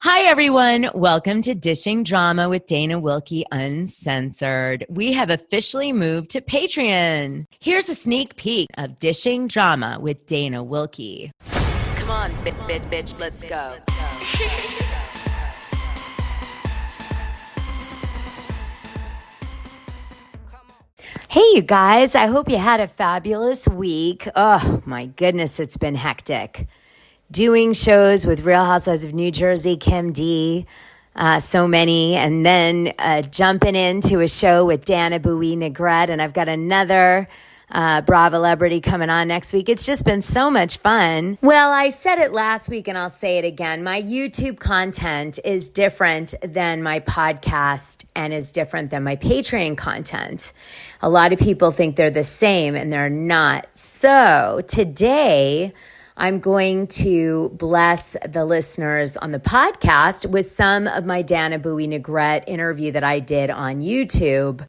Hi, everyone. Welcome to Dishing Drama with Dana Wilkie Uncensored. We have officially moved to Patreon. Here's a sneak peek of Dishing Drama with Dana Wilkie. Come on, bitch, let's go. Hey, you guys. I hope you had a fabulous week. Oh, my goodness, it's been hectic. Doing shows with Real Housewives of New Jersey, Kim D, so many, and then jumping into a show with Dana Bowie Negrette, and I've got another Bravo celebrity coming on next week. It's just been so much fun. Well, I said it last week and I'll say it again. My YouTube content is different than my podcast and is different than my Patreon content. A lot of people think they're the same and they're not. So today, I'm going to bless the listeners on the podcast with some of my Dana Bowie Negrette interview that I did on YouTube.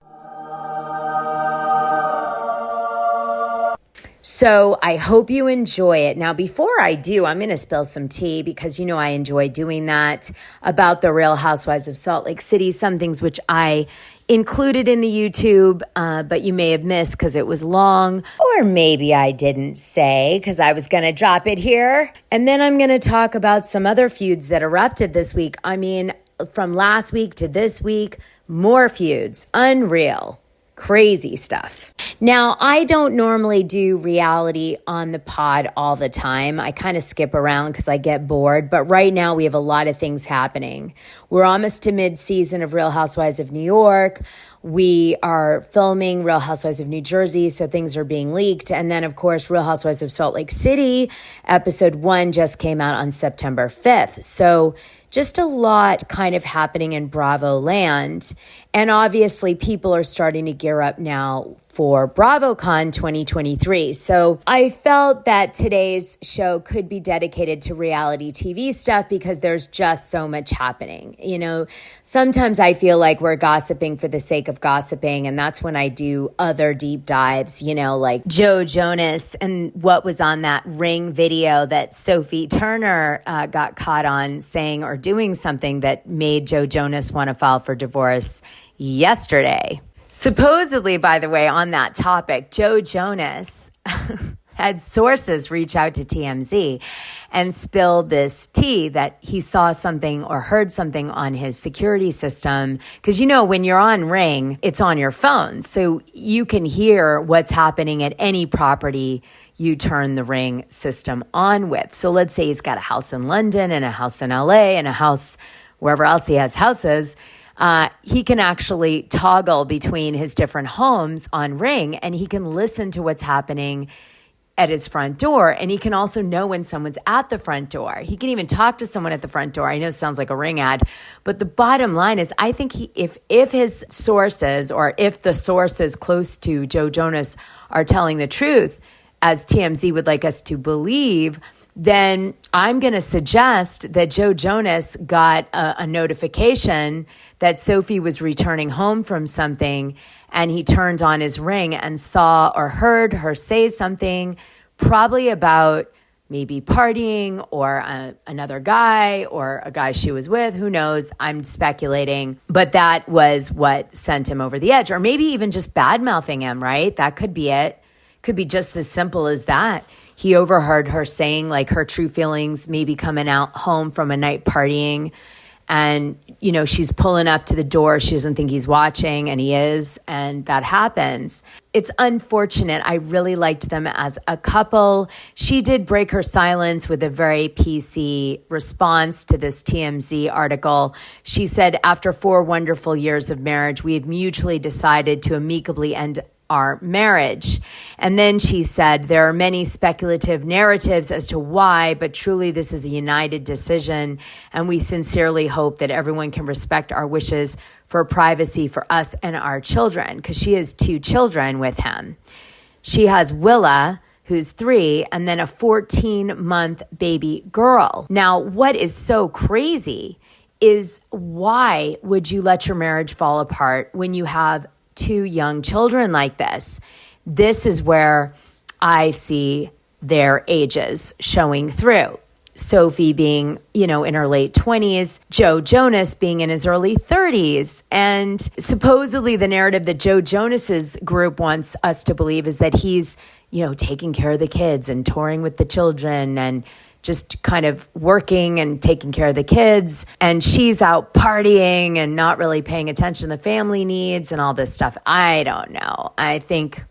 So I hope you enjoy it. Now, before I do, I'm going to spill some tea because you know I enjoy doing that about the Real Housewives of Salt Lake City, some things which I included in the YouTube, but you may have missed because it was long, or maybe I didn't say because I was going to drop it here. And then I'm going to talk about some other feuds that erupted this week. I mean, from last week to this week, more feuds, unreal. Crazy stuff. Now, I don't normally do reality on the pod all the time. I kind of skip around because I get bored. But right now, we have a lot of things happening. We're almost to mid-season of Real Housewives of New York. We are filming Real Housewives of New Jersey, so things are being leaked. And then, of course, Real Housewives of Salt Lake City, episode 1 just came out on September 5th. So just a lot kind of happening in Bravo land. And obviously, people are starting to gear up now for Bravocon 2023. So I felt that today's show could be dedicated to reality TV stuff because there's just so much happening. You know, sometimes I feel like we're gossiping for the sake of gossiping, and that's when I do other deep dives, you know, like Jonas and what was on that Ring video that Sophie Turner got caught on saying or doing something that made Jonas want to file for divorce yesterday. Supposedly, by the way, on that topic, Jonas had sources reach out to TMZ and spill this tea that he saw something or heard something on his security system. Because, you know, when you're on Ring, it's on your phone. So you can hear what's happening at any property you turn the Ring system on with. So let's say he's got a house in London and a house in LA and a house wherever else he has houses. He can actually toggle between his different homes on Ring, and he can listen to what's happening at his front door. And he can also know when someone's at the front door. He can even talk to someone at the front door. I know it sounds like a Ring ad, but the bottom line is I think if his sources or if the sources close to Jonas are telling the truth, as TMZ would like us to believe, then I'm going to suggest that Jonas got a notification that Sophie was returning home from something, and he turned on his Ring and saw or heard her say something probably about maybe partying or another guy or a guy she was with. Who knows? I'm speculating. But that was what sent him over the edge. Or maybe even just bad-mouthing him, right? That could be it. Could be just as simple as that. He overheard her saying like her true feelings, maybe coming out home from a night partying. And, you know, she's pulling up to the door. She doesn't think he's watching, and he is. And that happens. It's unfortunate. I really liked them as a couple. She did break her silence with a very PC response to this TMZ article. She said, after 4 wonderful years of marriage, we have mutually decided to amicably end our marriage. And then she said, there are many speculative narratives as to why, but truly this is a united decision. And we sincerely hope that everyone can respect our wishes for privacy for us and our children, because she has 2 children with him. She has Willa, who's 3, and then a 14-month baby girl. Now, what is so crazy is why would you let your marriage fall apart when you have 2 young children like this? This is where I see their ages showing through. Sophie being, in her late 20s, Jonas being in his early 30s. And supposedly the narrative that Jonas's group wants us to believe is that he's, taking care of the kids and touring with the children and just kind of working and taking care of the kids. And she's out partying and not really paying attention to the family needs and all this stuff. I don't know. I think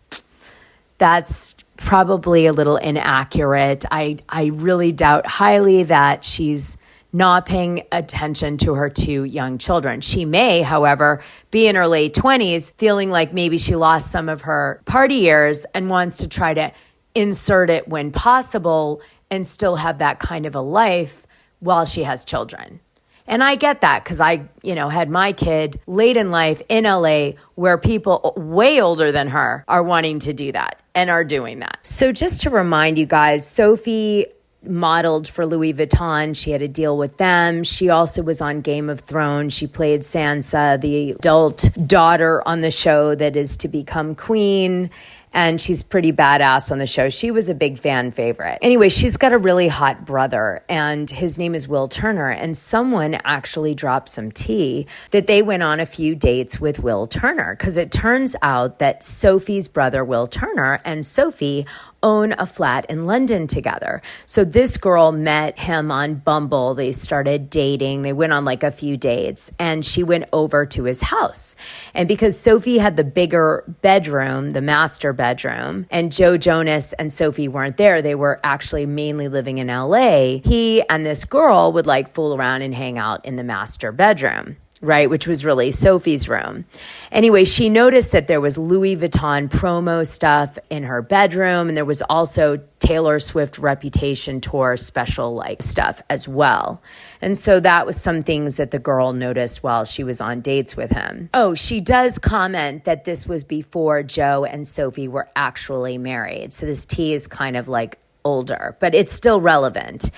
that's probably a little inaccurate. I really doubt highly that she's not paying attention to her two young children. She may, however, be in her late 20s, feeling like maybe she lost some of her party years and wants to try to insert it when possible and still have that kind of a life while she has children. And I get that because I, had my kid late in life in LA where people way older than her are wanting to do that and are doing that. So just to remind you guys, Sophie modeled for Louis Vuitton. She had a deal with them. She also was on Game of Thrones. She played Sansa, the adult daughter on the show that is to become queen. And she's pretty badass on the show. She was a big fan favorite. Anyway, she's got a really hot brother, and his name is Will Turner. And someone actually dropped some tea that they went on a few dates with Will Turner, because it turns out that Sophie's brother, Will Turner, and Sophie own a flat in London together. So this girl met him on Bumble. They started dating. They went on like a few dates, and she went over to his house. And because Sophie had the bigger bedroom, the master bedroom, and Jonas and Sophie weren't there, they were actually mainly living in LA, he and this girl would like fool around and hang out in the master bedroom, right? Which was really Sophie's room. Anyway, she noticed that there was Louis Vuitton promo stuff in her bedroom, and there was also Taylor Swift Reputation Tour special like stuff as well. And so that was some things that the girl noticed while she was on dates with him. Oh, she does comment that this was before Joe and Sophie were actually married. So this tea is kind of like older, but it's still relevant.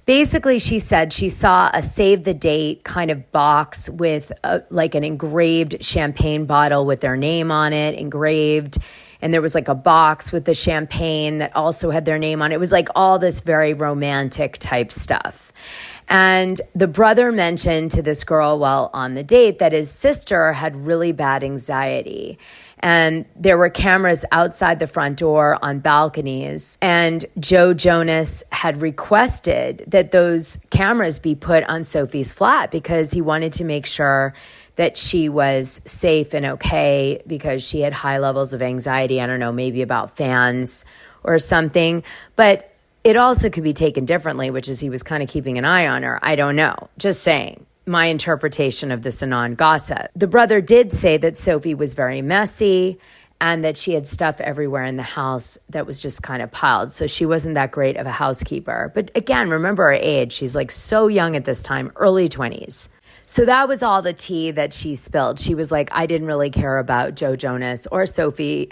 Basically, she said she saw a save the date kind of box with like an engraved champagne bottle with their name on it, engraved. And there was like a box with the champagne that also had their name on it. It was like all this very romantic type stuff. And the brother mentioned to this girl while on the date that his sister had really bad anxiety. And there were cameras outside the front door on balconies. And Jonas had requested that those cameras be put on Sophie's flat because he wanted to make sure that she was safe and okay because she had high levels of anxiety. I don't know, maybe about fans or something. But it also could be taken differently, which is he was kind of keeping an eye on her. I don't know. Just saying. My interpretation of this Anon gossip. The brother did say that Sophie was very messy and that she had stuff everywhere in the house that was just kind of piled. So she wasn't that great of a housekeeper. But again, remember her age. She's like so young at this time, early 20s. So that was all the tea that she spilled. She was like, I didn't really care about Jonas or Sophie.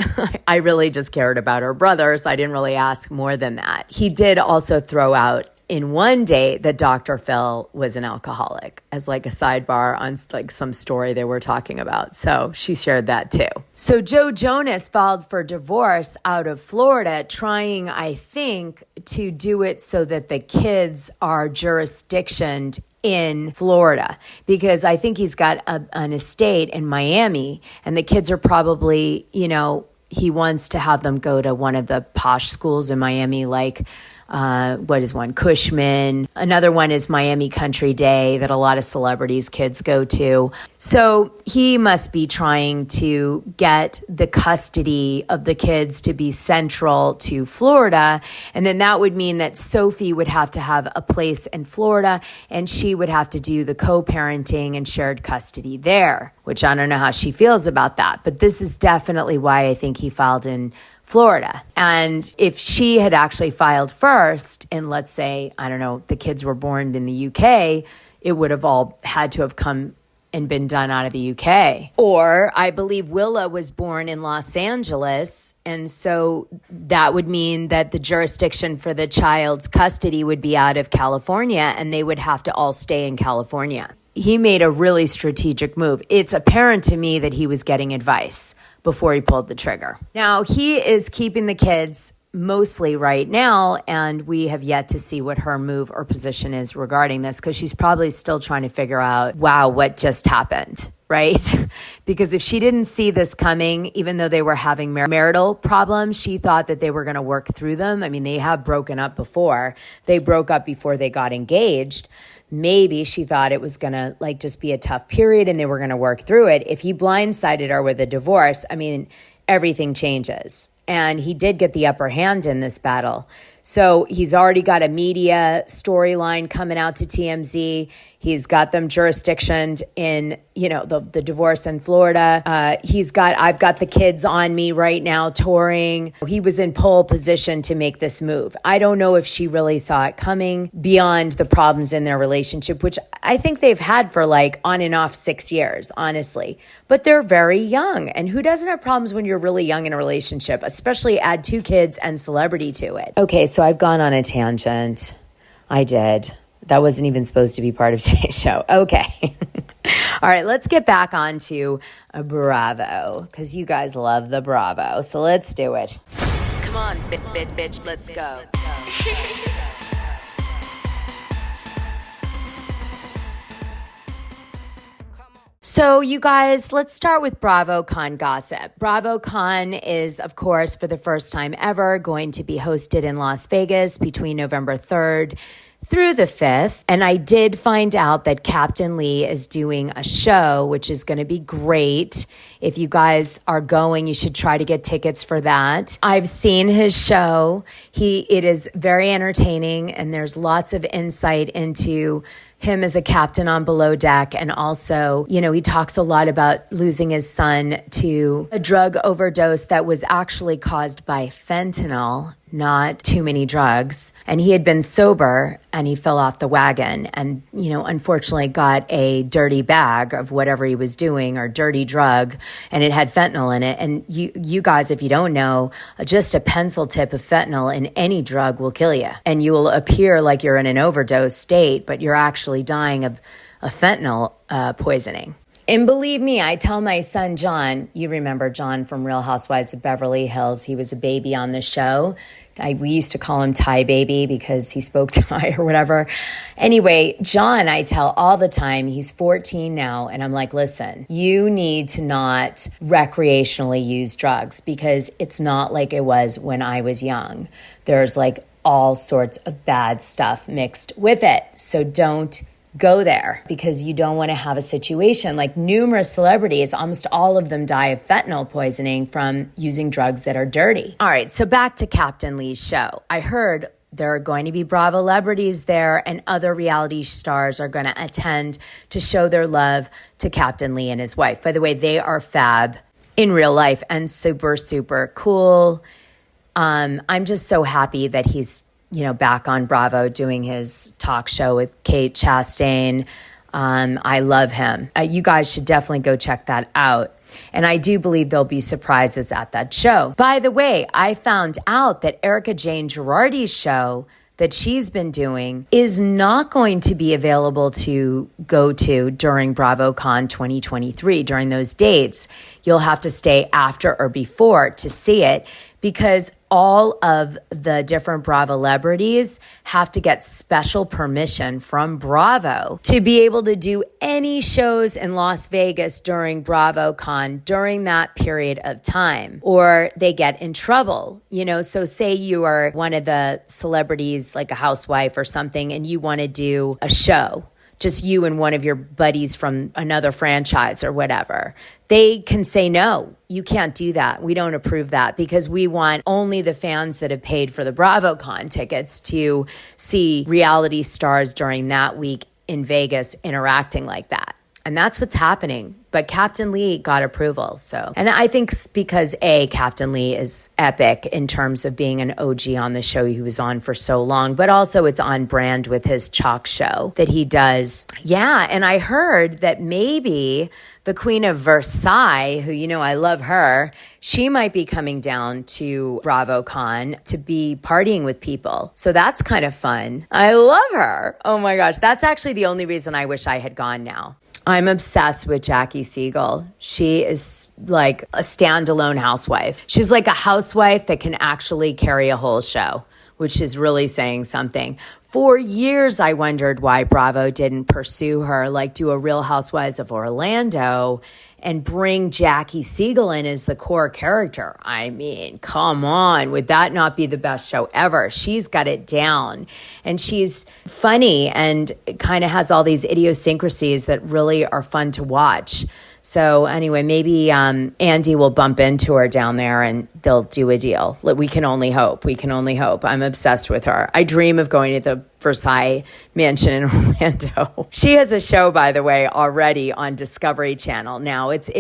I really just cared about her brother. So I didn't really ask more than that. He did also throw out in one date that Dr. Phil was an alcoholic as like a sidebar on like some story they were talking about. So she shared that too. So Jonas filed for divorce out of Florida, trying, I think, to do it so that the kids are jurisdictioned in Florida, because I think he's got an estate in Miami and the kids are probably, he wants to have them go to one of the posh schools in Miami, like what is one? Cushman. Another one is Miami Country Day that a lot of celebrities' kids go to. So he must be trying to get the custody of the kids to be central to Florida. And then that would mean that Sophie would have to have a place in Florida and she would have to do the co-parenting and shared custody there, which I don't know how she feels about that. But this is definitely why I think he filed in Florida. And if she had actually filed first, and let's say, I don't know, the kids were born in the UK, it would have all had to have come and been done out of the UK. Or I believe Willa was born in Los Angeles. And so that would mean that the jurisdiction for the child's custody would be out of California and they would have to all stay in California. He made a really strategic move. It's apparent to me that he was getting advice before he pulled the trigger. Now, he is keeping the kids mostly right now, and we have yet to see what her move or position is regarding this, because she's probably still trying to figure out, wow, what just happened, right? Because if she didn't see this coming, even though they were having marital problems, she thought that they were going to work through them. I mean, they have broken up before. They broke up before they got engaged. Maybe she thought it was going to like just be a tough period and they were going to work through it. If he blindsided her with a divorce, I mean, everything changes. And he did get the upper hand in this battle. So he's already got a media storyline coming out to TMZ. He's got them jurisdictioned in, the divorce in Florida. I've got the kids on me right now touring. He was in pole position to make this move. I don't know if she really saw it coming beyond the problems in their relationship, which I think they've had for like on and off 6 years, honestly. But they're very young. And who doesn't have problems when you're really young in a relationship, especially add 2 kids and celebrity to it? Okay, so I've gone on a tangent. I did. That wasn't even supposed to be part of today's show. Okay. All right, let's get back on to Bravo, because you guys love the Bravo. So let's do it. Come on, bitch, let's go. So you guys, let's start with Bravocon gossip. Bravocon is, of course, for the first time ever, going to be hosted in Las Vegas between November 3rd through the 5th. And I did find out that Captain Lee is doing a show, which is going to be great. If you guys are going, you should try to get tickets for that. I've seen his show. It is very entertaining, and there's lots of insight into him as a captain on Below Deck. And also, he talks a lot about losing his son to a drug overdose that was actually caused by fentanyl, not too many drugs. And he had been sober and he fell off the wagon and, unfortunately got a dirty bag of whatever he was doing or dirty drug, and it had fentanyl in it. And you guys, if you don't know, just a pencil tip of fentanyl in any drug will kill you. And you will appear like you're in an overdose state, but you're actually dying of fentanyl poisoning. And believe me, I tell my son, John, you remember John from Real Housewives of Beverly Hills. He was a baby on the show. We used to call him Thai baby because he spoke Thai or whatever. Anyway, John, I tell all the time, he's 14 now. And I'm like, listen, you need to not recreationally use drugs because it's not like it was when I was young. There's like all sorts of bad stuff mixed with it. So don't go there because you don't want to have a situation like numerous celebrities, almost all of them die of fentanyl poisoning from using drugs that are dirty. All right, so back to Captain Lee's show. I heard there are going to be Bravo celebrities there and other reality stars are going to attend to show their love to Captain Lee and his wife. By the way, they are fab in real life and super, super cool. I'm just so happy that he's back on Bravo doing his talk show with Kate Chastain. I love him. You guys should definitely go check that out. And I do believe there'll be surprises at that show. By the way, I found out that Erica Jane Girardi's show that she's been doing is not going to be available to go to during BravoCon 2023. During those dates, you'll have to stay after or before to see it because all of the different Bravo celebrities have to get special permission from Bravo to be able to do any shows in Las Vegas during BravoCon during that period of time, or they get in trouble. So say you are one of the celebrities, like a housewife or something, and you want to do a show, just you and one of your buddies from another franchise or whatever. They can say, no, you can't do that. We don't approve that because we want only the fans that have paid for the BravoCon tickets to see reality stars during that week in Vegas interacting like that. And that's what's happening. But Captain Lee got approval. And I think because Captain Lee is epic in terms of being an OG on the show he was on for so long, but also it's on brand with his chalk show that he does. Yeah, and I heard that maybe the Queen of Versailles, who, I love her, she might be coming down to BravoCon to be partying with people. So that's kind of fun. I love her. Oh my gosh, that's actually the only reason I wish I had gone now. I'm obsessed with Jackie Siegel. She is like a standalone housewife. She's like a housewife that can actually carry a whole show, which is really saying something. For years, I wondered why Bravo didn't pursue her, like do a Real Housewives of Orlando and bring Jackie Siegel in as the core character. I mean, come on, would that not be the best show ever? She's got it down, and she's funny and kind of has all these idiosyncrasies that really are fun to watch. So anyway, maybe Andy will bump into her down there and they'll do a deal. We can only hope. We can only hope. I'm obsessed with her. I dream of going to the Versailles Mansion in Orlando. She has a show, by the way, already on Discovery Channel. Now it's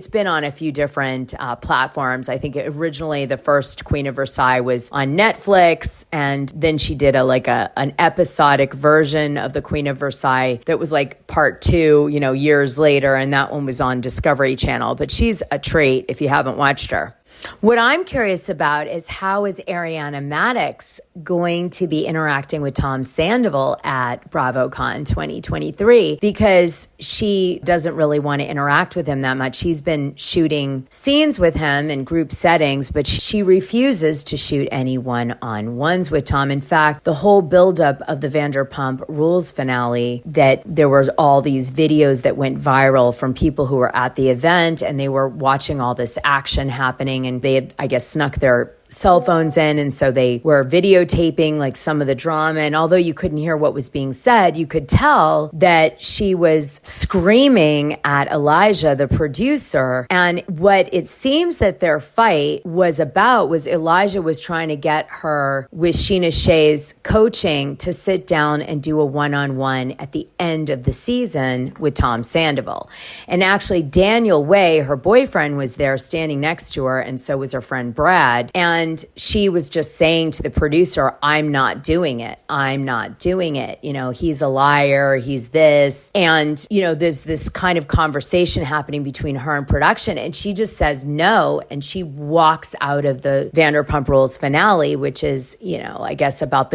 been on a few different platforms. I think originally the first Queen of Versailles was on Netflix, and then she did an episodic version of the Queen of Versailles that was like part 2, years later, and that one was on Discovery Channel. But she's a treat if you haven't watched her. What I'm curious about is how is Ariana Madix going to be interacting with Tom Sandoval at Bravocon 2023, because she doesn't really want to interact with him that much. She's been shooting scenes with him in group settings, but she refuses to shoot any one-on-ones with Tom. In fact, the whole buildup of the Vanderpump Rules finale, that there were all these videos that went viral from people who were at the event, and they were watching all this action happening, and they had, I guess, snuck their cell phones in, and so they were videotaping like some of the drama. And although you couldn't hear what was being said, you could tell that she was screaming at Elijah, the producer. And what it seems that their fight was about was Elijah was trying to get her, with Sheena Shea's coaching, to sit down and do a one-on-one at the end of the season with Tom Sandoval. And actually Daniel Way, her boyfriend, was there standing next to her, and so was her friend Brad. And she was just saying to the producer, I'm not doing it. I'm not doing it. He's a liar. He's this. And, there's this kind of conversation happening between her and production. And she just says no. And she walks out of the Vanderpump Rules finale, which is, I guess about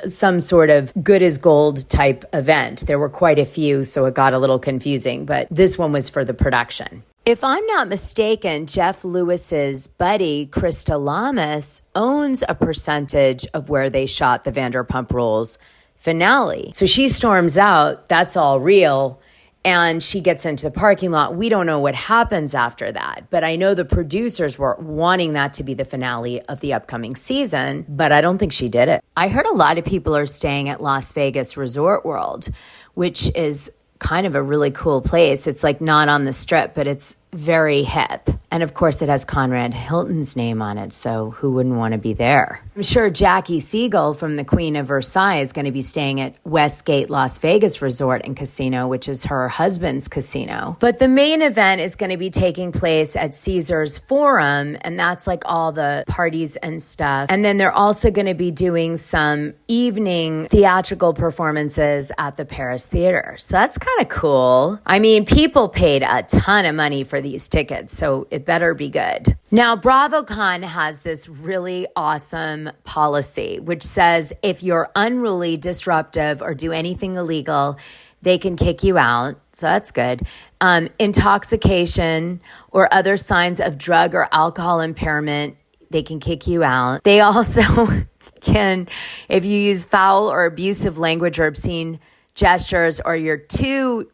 some sort of good as gold type event. There were quite a few, so it got a little confusing. But this one was for the production. If I'm not mistaken, Jeff Lewis's buddy, Krista Lamas, owns a percentage of where they shot the Vanderpump Rules finale. So she storms out, that's all real, and she gets into the parking lot. We don't know what happens after that, but I know the producers were wanting that to be the finale of the upcoming season, but I don't think she did it. I heard a lot of people are staying at Las Vegas Resort World, which is kind of a really cool place. It's like not on the Strip, but it's very hip. And of course, it has Conrad Hilton's name on it, so who wouldn't want to be there? I'm sure Jackie Siegel from the Queen of Versailles is going to be staying at Westgate Las Vegas Resort and Casino, which is her husband's casino. But the main event is going to be taking place at Caesars Forum, and that's like all the parties and stuff. And then they're also going to be doing some evening theatrical performances at the Paris Theater. So that's kind of cool. I mean, people paid a ton of money for these tickets, so it better be good. Now, Bravocon has this really awesome policy, which says if you're unruly, disruptive, or do anything illegal, they can kick you out. So that's good. Intoxication or other signs of drug or alcohol impairment, they can kick you out. They also can, if you use foul or abusive language or obscene gestures, or you're too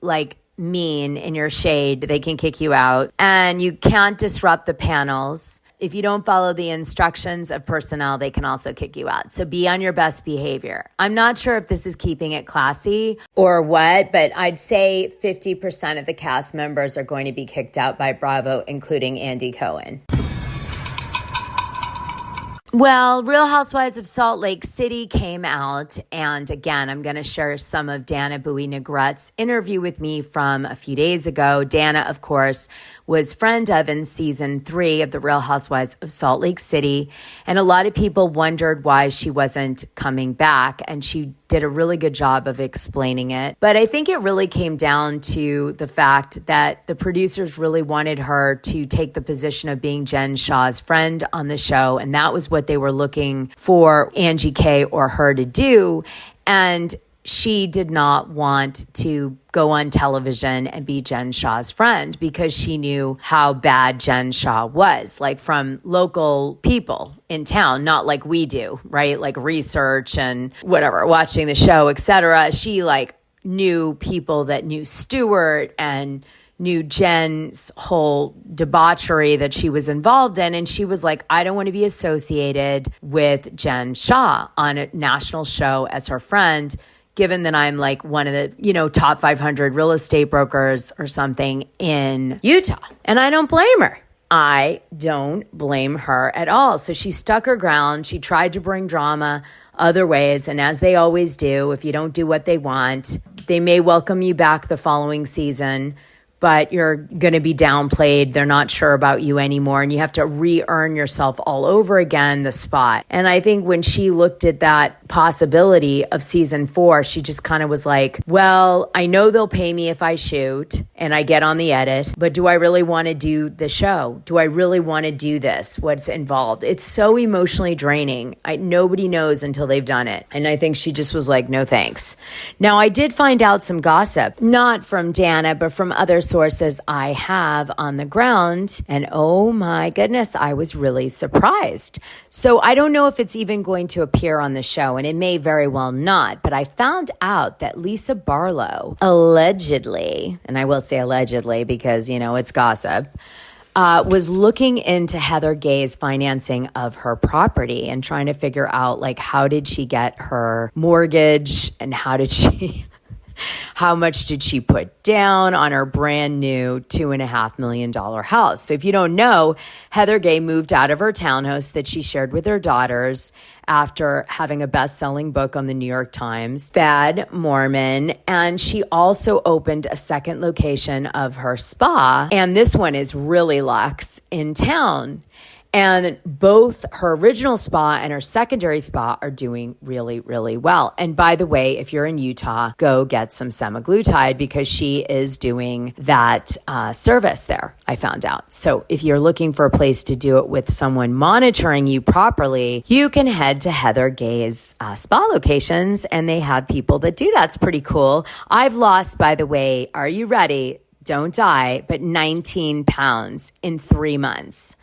mean in your shade, they can kick you out. And you can't disrupt the panels. If you don't follow the instructions of personnel, they can also kick you out. So be on your best behavior. I'm not sure if this is keeping it classy or what, but I'd say 50% of the cast members are going to be kicked out by Bravo, including Andy Cohen. Well, Real Housewives of Salt Lake City came out, and again, I'm going to share some of Dana Bowie Negret's interview with me from a few days ago. Dana, of course, was friend of in season 3 of the Real Housewives of Salt Lake City, and a lot of people wondered why she wasn't coming back, and she did a really good job of explaining it. But I think it really came down to the fact that the producers really wanted her to take the position of being Jen Shah's friend on the show, and that was what they were looking for Angie K or her to do. And she did not want to go on television and be Jen Shah's friend because she knew how bad Jen Shah was, like from local people in town, not like we do, right? Like research and whatever, watching the show, etc. She like knew people that knew Stewart and knew Jen's whole debauchery that she was involved in. And she was like, I don't want to be associated with Jen Shah on a national show as her friend, given that I'm like one of the, top 500 real estate brokers or something in Utah. And I don't blame her. I don't blame her at all. So she stuck her ground. She tried to bring drama other ways. And as they always do, if you don't do what they want, they may welcome you back the following season, but you're going to be downplayed. They're not sure about you anymore. And you have to re-earn yourself all over again, the spot. And I think when she looked at that possibility of season 4, she just kind of was like, well, I know they'll pay me if I shoot and I get on the edit, but do I really want to do the show? Do I really want to do this? What's involved? It's so emotionally draining. Nobody knows until they've done it. And I think she just was like, no thanks. Now, I did find out some gossip, not from Dana, but from other sources I have on the ground. And oh my goodness, I was really surprised. So I don't know if it's even going to appear on the show, and it may very well not, but I found out that Lisa Barlow allegedly, and I will say allegedly because, it's gossip, was looking into Heather Gay's financing of her property and trying to figure out, like, how did she get her mortgage and how much did she put down on her brand new $2.5 million house? So if you don't know, Heather Gay moved out of her townhouse that she shared with her daughters after having a best-selling book on the New York Times, Bad Mormon. And she also opened a second location of her spa. And this one is really luxe in town. And both her original spa and her secondary spa are doing really, really well. And by the way, if you're in Utah, go get some semaglutide because she is doing that service there, I found out. So if you're looking for a place to do it with someone monitoring you properly, you can head to Heather Gay's spa locations, and they have people that do that. It's pretty cool. I've lost, by the way, are you ready? Don't die, but 19 pounds in 3 months.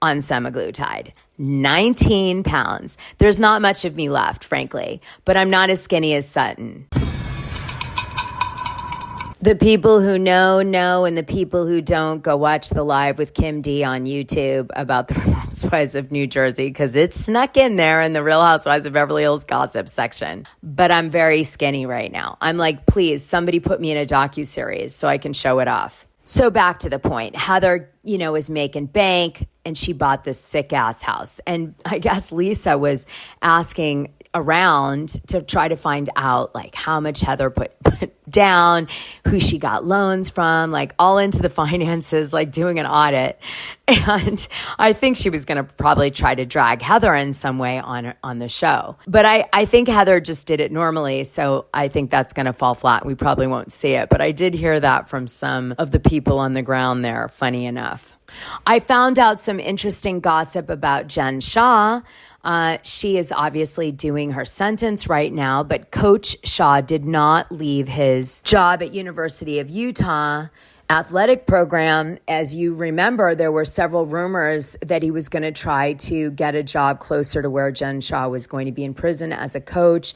On semaglutide, 19 pounds. There's not much of me left, frankly, but I'm not as skinny as Sutton. The people who know, and the people who don't, go watch the live with Kim D on YouTube about the Real Housewives of New Jersey, because it snuck in there in the Real Housewives of Beverly Hills gossip section. But I'm very skinny right now. I'm like, please, somebody put me in a docuseries so I can show it off. So back to the point, Heather, is making bank, and she bought this sick ass house. And I guess Lisa was asking around to try to find out like how much Heather put down, who she got loans from, like all into the finances, like doing an audit. And I think she was going to probably try to drag Heather in some way on the show. But I think Heather just did it normally. So I think that's going to fall flat. We probably won't see it. But I did hear that from some of the people on the ground there, funny enough. I found out some interesting gossip about Jen Shah. She is obviously doing her sentence right now, but Coach Shah did not leave his job at University of Utah athletic program. As you remember, there were several rumors that he was going to try to get a job closer to where Jen Shah was going to be in prison as a coach.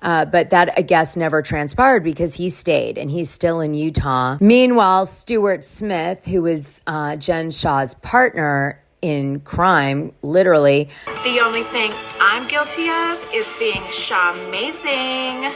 But that, I guess, never transpired because he stayed and he's still in Utah. Meanwhile, Stuart Smith, who is Jen Shah's partner in crime, literally. The only thing I'm guilty of is being Shah-mazing.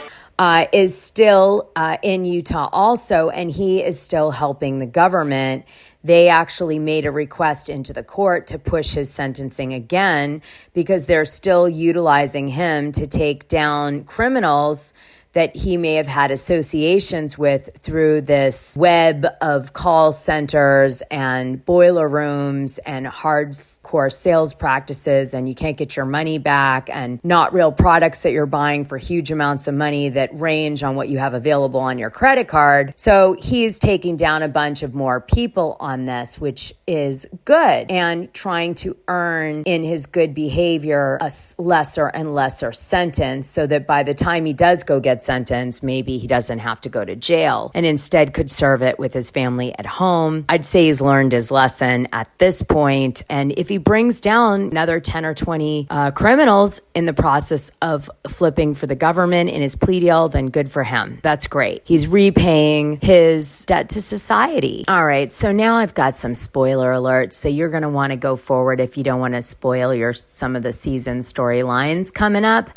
Is still in Utah also, and he is still helping the government. They actually made a request into the court to push his sentencing again because they're still utilizing him to take down criminals that he may have had associations with through this web of call centers and boiler rooms and hardcore sales practices, and you can't get your money back, and not real products that you're buying for huge amounts of money that range on what you have available on your credit card. So he's taking down a bunch of more people on this, which is good, and trying to earn in his good behavior a lesser and lesser sentence, so that by the time he does go get sentenced, maybe he doesn't have to go to jail and instead could serve it with his family at home. I'd say he's learned his lesson at this point. And if he brings down another 10 or 20 criminals in the process of flipping for the government in his plea deal, then good for him. That's great. He's repaying his debt to society. All right, so now I've got some spoiler alerts. So you're going to want to go forward if you don't want to spoil some of the season storylines coming up.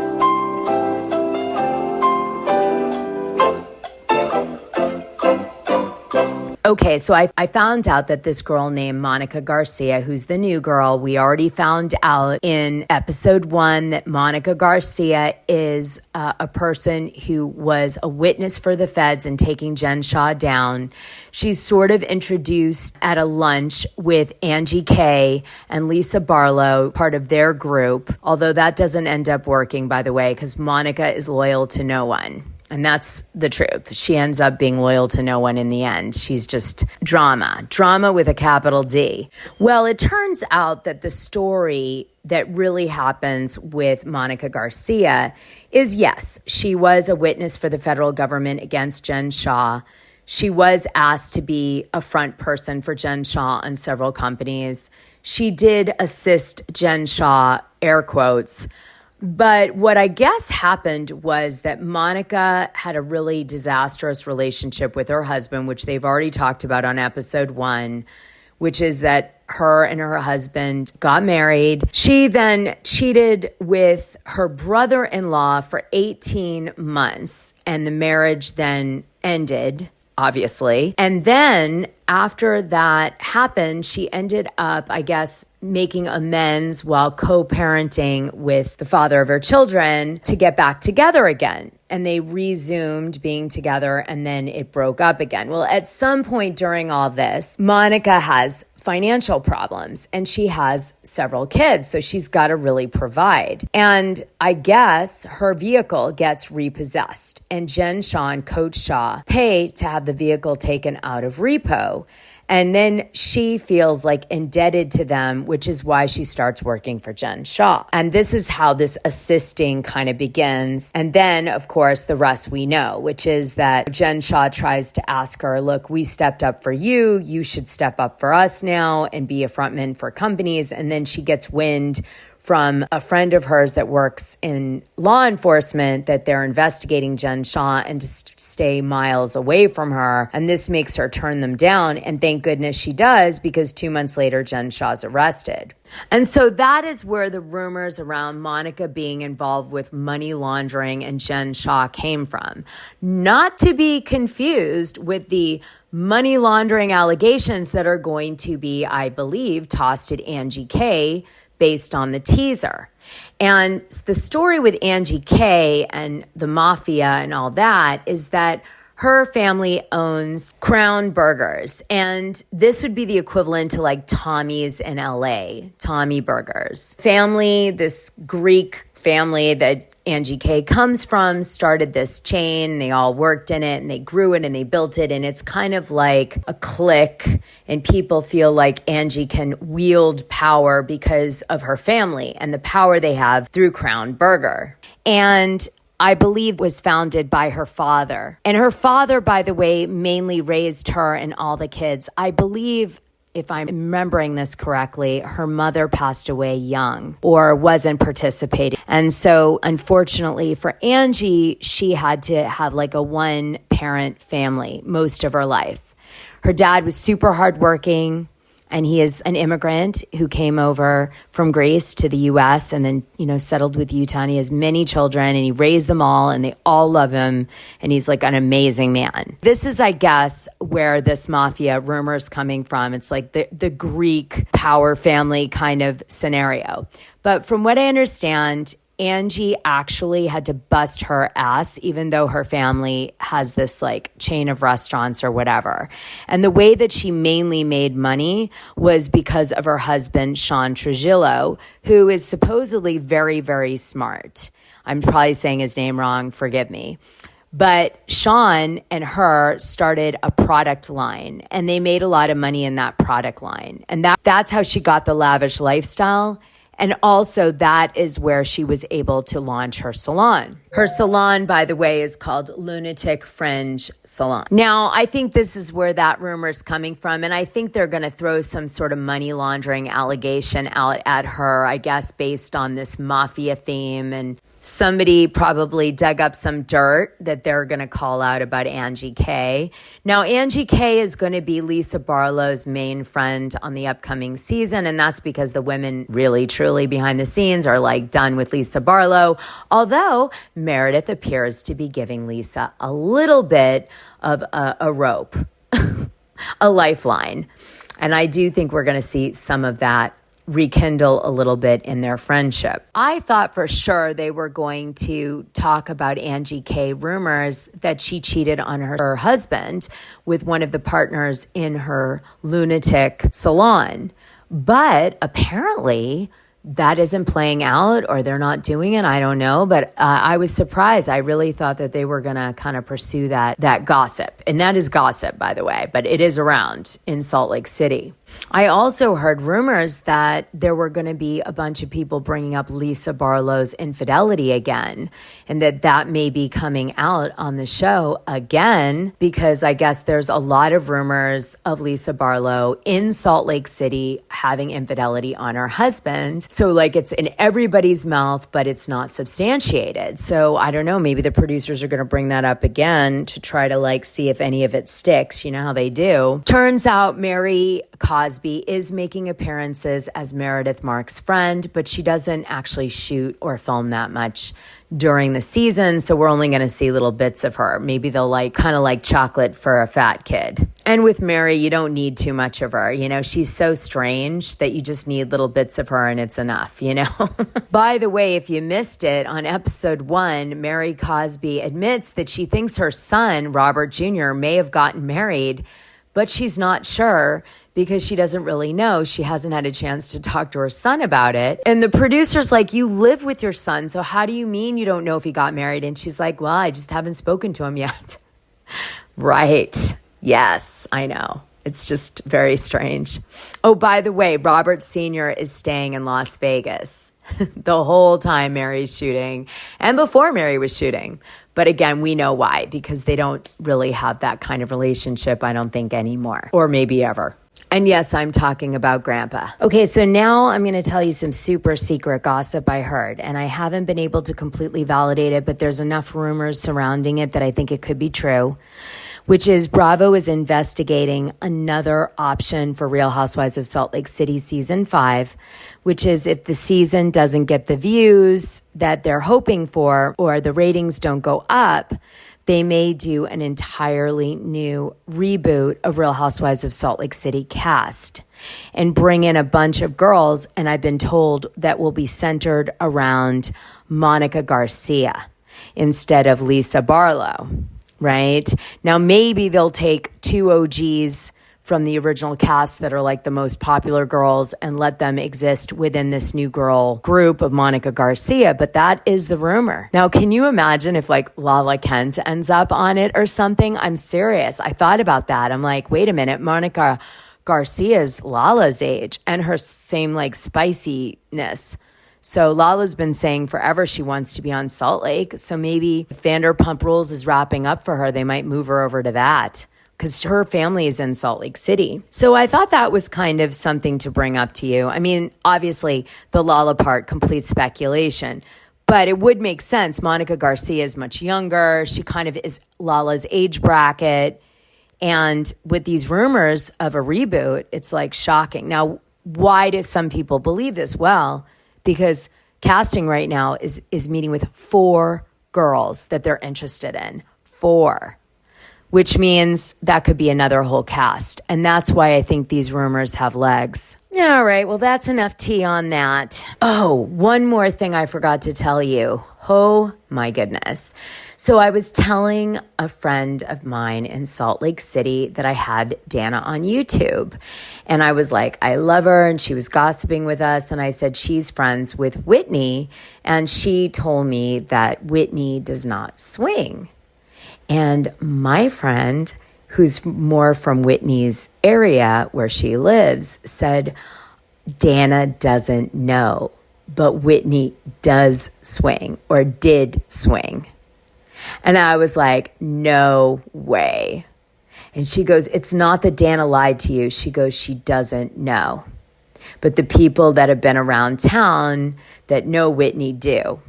Okay, so I found out that this girl named Monica Garcia, who's the new girl, we already found out in episode 1 that Monica Garcia is a person who was a witness for the feds in taking Jen Shah down. She's sort of introduced at a lunch with Angie Kay and Lisa Barlow, part of their group, although that doesn't end up working, by the way, because Monica is loyal to no one. And that's the truth. She ends up being loyal to no one in the end. She's just drama with a capital D. Well, it turns out that the story that really happens with Monica Garcia is, yes, she was a witness for the federal government against Jen Shah. She was asked to be a front person for Jen Shah on several companies. She did assist Jen Shah, air quotes. But what I guess happened was that Monica had a really disastrous relationship with her husband, which they've already talked about on episode 1, which is that her and her husband got married. She then cheated with her brother-in-law for 18 months, and the marriage then ended, obviously. And then after that happened, she ended up, I guess, making amends while co-parenting with the father of her children to get back together again. And they resumed being together, and then it broke up again. Well, at some point during all this, Monica has financial problems and she has several kids, so she's got to really provide. And I guess her vehicle gets repossessed, and Jen Shah and Coach Shah pay to have the vehicle taken out of repo. And then she feels like indebted to them, which is why she starts working for Jen Shah. And this is how this assisting kind of begins. And then, of course, the rest we know, which is that Jen Shah tries to ask her, look, we stepped up for you. You should step up for us now and be a frontman for companies. And then she gets wind from a friend of hers that works in law enforcement that they're investigating Jen Shah and to stay miles away from her. And this makes her turn them down. And thank goodness she does, because 2 months later, Jen Shah's arrested. And so that is where the rumors around Monica being involved with money laundering and Jen Shah came from. Not to be confused with the money laundering allegations that are going to be, I believe, tossed at Angie Kay based on the teaser. And the story with Angie Kay and the mafia and all that is that her family owns Crown Burgers. And this would be the equivalent to like Tommy's in LA, Tommy Burgers. Family, this Greek family that Angie Kay comes from, started this chain. They all worked in it and they grew it and they built it. And it's kind of like a clique, and people feel like Angie can wield power because of her family and the power they have through Crown Burger. And I believe was founded by her father. And her father, by the way, mainly raised her and all the kids. I believe, if I'm remembering this correctly, her mother passed away young or wasn't participating. And so unfortunately for Angie, she had to have like a one-parent family most of her life. Her dad was super hardworking, and he is an immigrant who came over from Greece to the U.S. and then, settled with Utah. And he has many children, and he raised them all, and they all love him. And he's like an amazing man. This is, I guess, where this mafia rumor is coming from. It's like the Greek power family kind of scenario. But from what I understand, Angie actually had to bust her ass, even though her family has this like chain of restaurants or whatever. And the way that she mainly made money was because of her husband, Sean Trujillo, who is supposedly very, very smart. I'm probably saying his name wrong. Forgive me. But Sean and her started a product line, and they made a lot of money in that product line. And that's how she got the lavish lifestyle. And also that is where she was able to launch her salon. Her salon, by the way, is called Lunatic Fringe Salon. Now, I think this is where that rumor is coming from. And I think they're going to throw some sort of money laundering allegation out at her, I guess, based on this mafia theme. And somebody probably dug up some dirt that they're going to call out about Angie K. Now, Angie K is going to be Lisa Barlow's main friend on the upcoming season, and that's because the women really, truly behind the scenes are like done with Lisa Barlow, although Meredith appears to be giving Lisa a little bit of a rope, a lifeline. And I do think we're going to see some of that rekindle a little bit in their friendship. I thought for sure they were going to talk about Angie K rumors that she cheated on her husband with one of the partners in her lunatic salon. But apparently that isn't playing out, or they're not doing it. I don't know. But I was surprised. I really thought that they were going to kind of pursue that gossip. And that is gossip, by the way, but it is around in Salt Lake City. I also heard rumors that there were going to be a bunch of people bringing up Lisa Barlow's infidelity again, and that may be coming out on the show again, because I guess there's a lot of rumors of Lisa Barlow in Salt Lake City having infidelity on her husband. So like it's in everybody's mouth, but it's not substantiated. So I don't know, maybe the producers are going to bring that up again to try to like see if any of it sticks. You know how they do. Turns out Mary Cosby is making appearances as Meredith Marks' friend, but she doesn't actually shoot or film that much during the season, so we're only going to see little bits of her. Maybe they'll like kind of like chocolate for a fat kid. And with Mary, you don't need too much of her. You know, she's so strange that you just need little bits of her and it's enough, you know? By the way, if you missed it, on episode 1, Mary Cosby admits that she thinks her son, Robert Jr., may have gotten married, but she's not sure because she doesn't really know. She hasn't had a chance to talk to her son about it. And the producer's like, you live with your son, so how do you mean you don't know if he got married? And she's like, well, I just haven't spoken to him yet. Right. Yes, I know. It's just very strange. Oh, by the way, Robert Sr. is staying in Las Vegas the whole time Mary's shooting and before Mary was shooting. But again, we know why, because they don't really have that kind of relationship, I don't think, anymore, or maybe ever. And yes, I'm talking about Grandpa. Okay, so now I'm going to tell you some super secret gossip I heard, and I haven't been able to completely validate it, but there's enough rumors surrounding it that I think it could be true, which is Bravo is investigating another option for Real Housewives of Salt Lake City Season 5, which is if the season doesn't get the views that they're hoping for or the ratings don't go up, they may do an entirely new reboot of Real Housewives of Salt Lake City cast and bring in a bunch of girls, and I've been told that will be centered around Monica Garcia instead of Lisa Barlow, right? Now, maybe they'll take 2 OGs from the original cast that are like the most popular girls and let them exist within this new girl group of Monica Garcia. But that is the rumor. Now, can you imagine if like Lala Kent ends up on it or something? I'm serious. I thought about that. I'm like, wait a minute, Monica Garcia's Lala's age and her same like spiciness. So Lala's been saying forever she wants to be on Salt Lake. So maybe if Vanderpump Rules is wrapping up for her, they might move her over to that, because her family is in Salt Lake City. So I thought that was kind of something to bring up to you. I mean, obviously, the Lala part, complete speculation. But it would make sense. Monica Garcia is much younger. She kind of is Lala's age bracket. And with these rumors of a reboot, it's like shocking. Now, why do some people believe this? Well, because casting right now is meeting with 4 girls that they're interested in. 4. Which means that could be another whole cast. And that's why I think these rumors have legs. All right, well, that's enough tea on that. Oh, one more thing I forgot to tell you. Oh my goodness. So I was telling a friend of mine in Salt Lake City that I had Dana on YouTube. And I was like, I love her. And she was gossiping with us. And I said, she's friends with Whitney. And she told me that Whitney does not swing. And my friend, who's more from Whitney's area where she lives, said, Dana doesn't know, but Whitney does swing or did swing. And I was like, no way. And she goes, it's not that Dana lied to you. She goes, she doesn't know. But the people that have been around town that know Whitney do.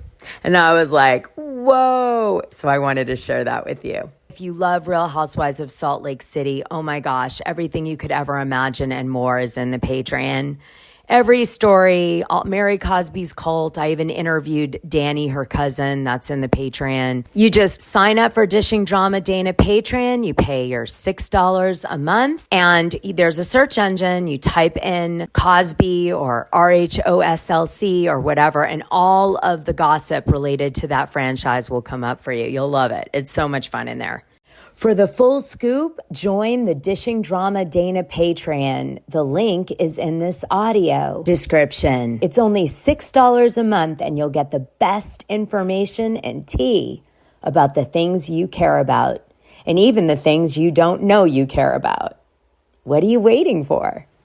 And I was like, whoa. So I wanted to share that with you. If you love Real Housewives of Salt Lake City, oh my gosh, everything you could ever imagine and more is in the Patreon. Every story, Mary Cosby's cult. I even interviewed Danny, her cousin. That's in the Patreon. You just sign up for Dishing Drama Dana Patreon. You pay your $6 a month. And there's a search engine. You type in Cosby or RHOSLC or whatever, and all of the gossip related to that franchise will come up for you. You'll love it. It's so much fun in there. For the full scoop, join the Dishing Drama Dana Patreon. The link is in this audio description. It's only $6 a month, and you'll get the best information and tea about the things you care about, and even the things you don't know you care about. What are you waiting for?